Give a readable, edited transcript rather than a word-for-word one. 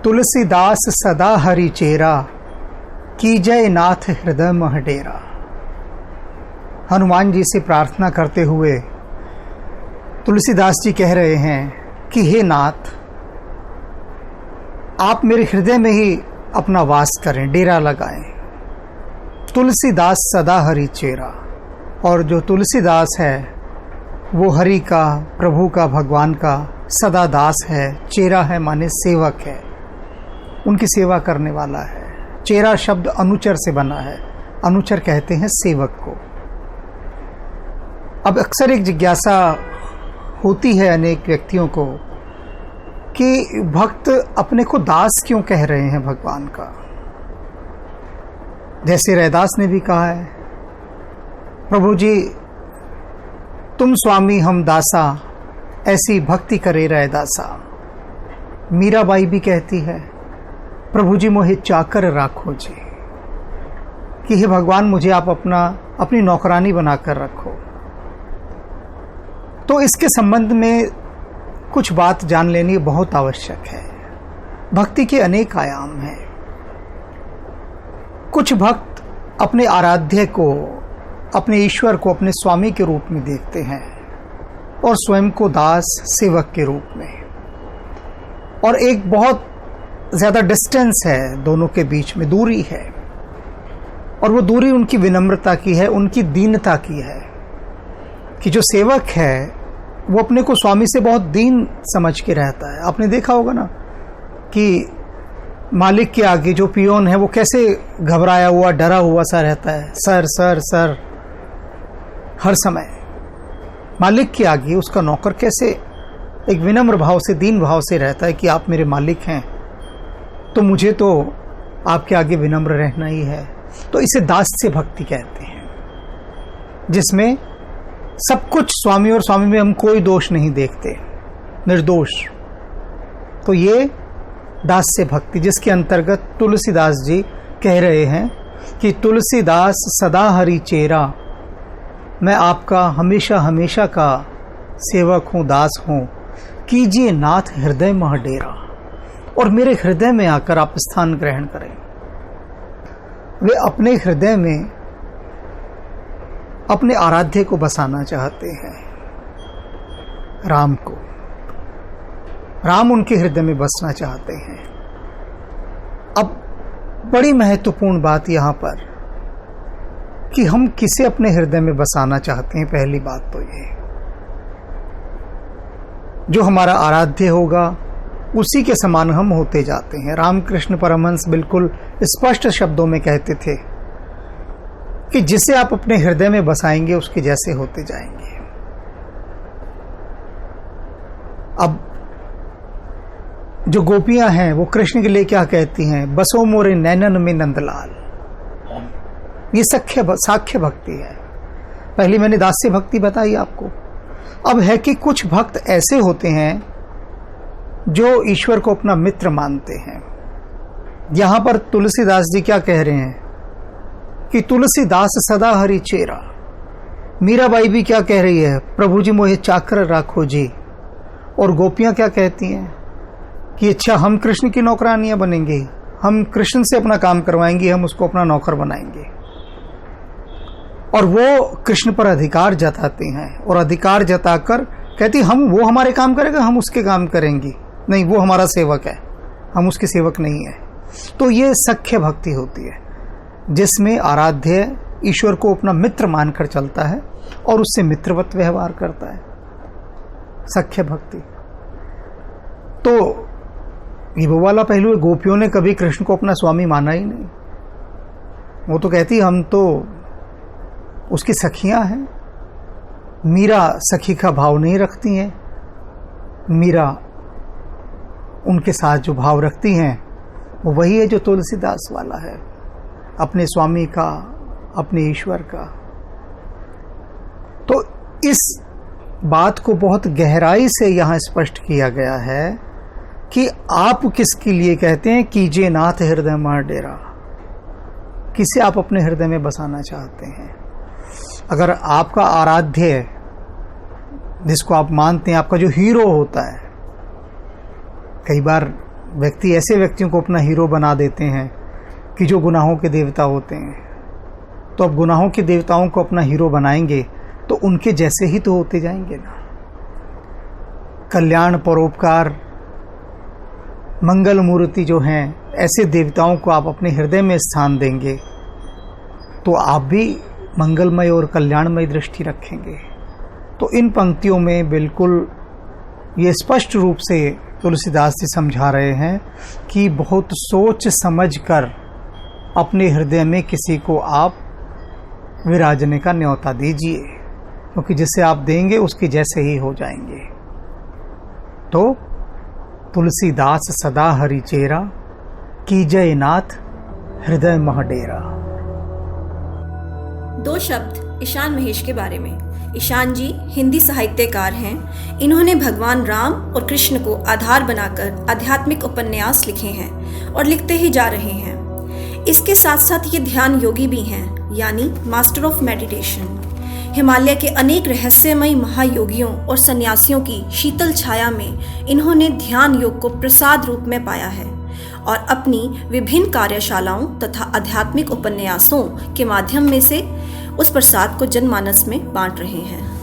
तुलसीदास सदा हरि चेरा, कीजय नाथ हृदय मह डेरा। हनुमान जी से प्रार्थना करते हुए तुलसीदास जी कह रहे हैं कि हे नाथ, आप मेरे हृदय में ही अपना वास करें, डेरा लगाएं। तुलसीदास सदा हरि चेरा, और जो तुलसीदास है वो हरि का, प्रभु का, भगवान का सदा दास है। चेरा है माने सेवक है, उनकी सेवा करने वाला है। चेरा शब्द अनुचर से बना है, अनुचर कहते हैं सेवक को। अब अक्सर एक जिज्ञासा होती है अनेक व्यक्तियों को कि भक्त अपने को दास क्यों कह रहे हैं भगवान का। जैसे रैदास ने भी कहा है, प्रभु जी तुम स्वामी हम दासा, ऐसी भक्ति करे रैदासा। मीराबाई भी कहती है, प्रभु जी मोहे चाकर राखो जी, कि हे भगवान मुझे आप अपनी नौकरानी बनाकर रखो। तो इसके संबंध में कुछ बात जान लेनी बहुत आवश्यक है। भक्ति के अनेक आयाम हैं। कुछ भक्त अपने आराध्य को, अपने ईश्वर को अपने स्वामी के रूप में देखते हैं और स्वयं को दास, सेवक के रूप में। और एक बहुत ज़्यादा डिस्टेंस है दोनों के बीच में, दूरी है, और वो दूरी उनकी विनम्रता की है, उनकी दीनता की है। कि जो सेवक है वो अपने को स्वामी से बहुत दीन समझ के रहता है। आपने देखा होगा ना कि मालिक के आगे जो पियोन है वो कैसे घबराया हुआ, डरा हुआ सा रहता है, सर सर सर हर समय। मालिक के आगे उसका नौकर कैसे एक विनम्र भाव से, दीन भाव से रहता है कि आप मेरे मालिक हैं तो मुझे तो आपके आगे विनम्र रहना ही है। तो इसे दास्य भक्ति कहते हैं, जिसमें सब कुछ स्वामी और स्वामी में हम कोई दोष नहीं देखते, निर्दोष। तो ये दास्य भक्ति, जिसके अंतर्गत तुलसीदास जी कह रहे हैं कि तुलसीदास सदा हरि चेरा, मैं आपका हमेशा हमेशा का सेवक हूँ, दास हूँ। कीजिए नाथ हृदय मह डेरा, और मेरे हृदय में आकर आप स्थान ग्रहण करें। वे अपने हृदय में अपने आराध्य को बसाना चाहते हैं, राम को। राम उनके हृदय में बसना चाहते हैं। अब बड़ी महत्वपूर्ण बात यहाँ पर कि हम किसे अपने हृदय में बसाना चाहते हैं। पहली बात तो ये, जो हमारा आराध्य होगा उसी के समान हम होते जाते हैं। रामकृष्ण परमहंस बिल्कुल स्पष्ट शब्दों में कहते थे कि जिसे आप अपने हृदय में बसाएंगे उसके जैसे होते जाएंगे। अब जो गोपियां हैं वो कृष्ण के लिए क्या कहती हैं, बसो मोरे नैनन में नंदलाल। ये साख्य भक्ति है। पहले मैंने दास्य भक्ति बताई आपको। अब है कि कुछ भक्त ऐसे होते हैं जो ईश्वर को अपना मित्र मानते हैं। यहां पर तुलसीदास जी क्या कह रहे हैं कि तुलसीदास सदा हरि चेरा। मीराबाई भी क्या कह रही है, प्रभु जी मोहे चाकर राखो जी। और गोपियां क्या कहती हैं कि अच्छा हम कृष्ण की नौकरानियां बनेंगे, हम कृष्ण से अपना काम करवाएंगे, हम उसको अपना नौकर बनाएंगे। और वो कृष्ण पर अधिकार जताते हैं, और अधिकार जताकर कहती वो हमारे काम करेगा, हम उसके काम करेंगे। नहीं, वो हमारा सेवक है, हम उसके सेवक नहीं है। तो ये सख्य भक्ति होती है, जिसमें आराध्य ईश्वर को अपना मित्र मानकर चलता है और उससे मित्रवत व्यवहार करता है, सख्य भक्ति। तो ये वो वाला पहलू है। गोपियों ने कभी कृष्ण को अपना स्वामी माना ही नहीं। वो तो कहती हम तो उसकी सखियां हैं। मीरा सखी का भाव नहीं रखती हैं। मीरा उनके साथ जो भाव रखती हैं वो वही है जो तुलसीदास वाला है, अपने स्वामी का, अपने ईश्वर का। तो इस बात को बहुत गहराई से यहाँ स्पष्ट किया गया है कि आप किसके लिए कहते हैं कीजिए नाथ हृदय मह डेरा, किसे आप अपने हृदय में बसाना चाहते हैं। अगर आपका आराध्य, जिसको आप मानते हैं, आपका जो हीरो होता है, कई बार व्यक्ति ऐसे व्यक्तियों को अपना हीरो बना देते हैं कि जो गुनाहों के देवता होते हैं, तो अब गुनाहों के देवताओं को अपना हीरो बनाएंगे तो उनके जैसे ही तो होते जाएंगे ना। कल्याण, परोपकार, मंगल मूर्ति जो हैं, ऐसे देवताओं को आप अपने हृदय में स्थान देंगे तो आप भी मंगलमय और कल्याणमय दृष्टि रखेंगे। तो इन पंक्तियों में बिल्कुल ये स्पष्ट रूप से तुलसीदास जी समझा रहे हैं कि बहुत सोच समझ कर अपने हृदय में किसी को आप विराजने का न्योता दीजिए, क्योंकि जिसे आप देंगे उसके जैसे ही हो जाएंगे। तो तुलसीदास सदा हरि चेरा, कीजय नाथ हृदय मह डेरा। 2 शब्द ईशान महेश के बारे में। ईशान जी हिंदी साहित्यकार हैं। इन्होंने भगवान राम और कृष्ण को आधार बनाकर आध्यात्मिक उपन्यास लिखे हैं और लिखते ही जा रहे हैं। इसके साथ साथ ये ध्यान योगी भी हैं, यानी मास्टर ऑफ मेडिटेशन। हिमालय के अनेक रहस्यमयी महायोगियों और सन्यासियों की शीतल छाया में इन्होंने ध्यान योग को प्रसाद रूप में पाया है और अपनी विभिन्न कार्यशालाओं तथा आध्यात्मिक उपन्यासों के माध्यम में से उस प्रसाद को जनमानस में बांट रहे हैं।